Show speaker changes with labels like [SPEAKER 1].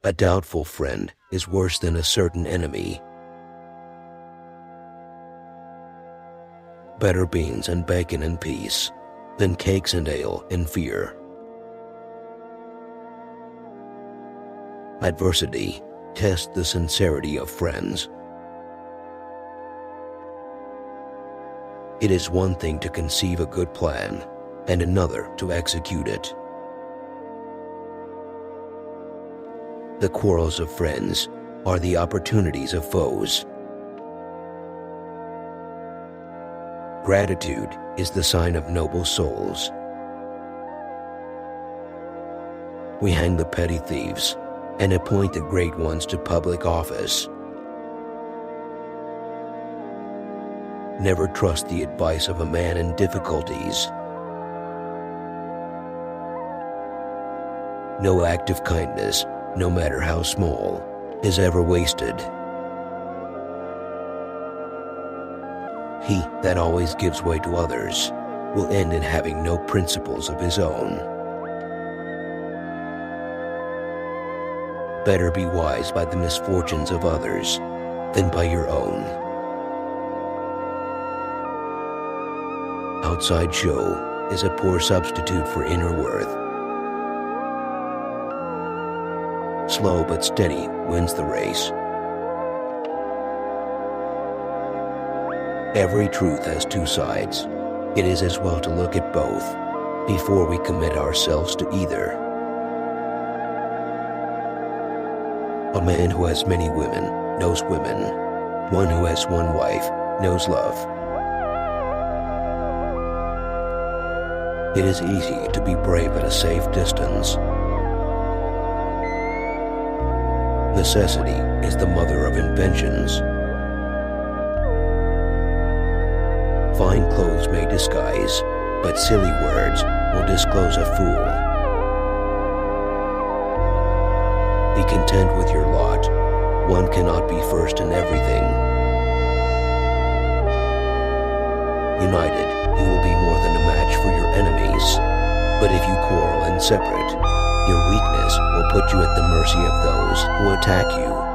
[SPEAKER 1] A doubtful friend is worse than a certain enemy. Better beans and bacon in peace than cakes and ale in fear. Adversity tests the sincerity of friends. It is one thing to conceive a good plan and another to execute it. The quarrels of friends are the opportunities of foes. Gratitude is the sign of noble souls. We hang the petty thieves and appoint the great ones to public office. Never trust the advice of a man in difficulties. No act of kindness, no matter how small, is ever wasted. He that always gives way to others will end in having no principles of his own. Better be wise by the misfortunes of others than by your own. Outside show is a poor substitute for inner worth. Slow but steady wins the race. Every truth has two sides. It is as well to look at both before we commit ourselves to either. A man who has many women knows women. One who has one wife knows love. It is easy to be brave at a safe distance. Necessity is the mother of inventions. Fine clothes may disguise, but silly words will disclose a fool. Be content with your lot. One cannot be first in everything. United, you will be more than a match for your enemies. But if you quarrel and separate, your weakness will put you at the mercy of those who attack you.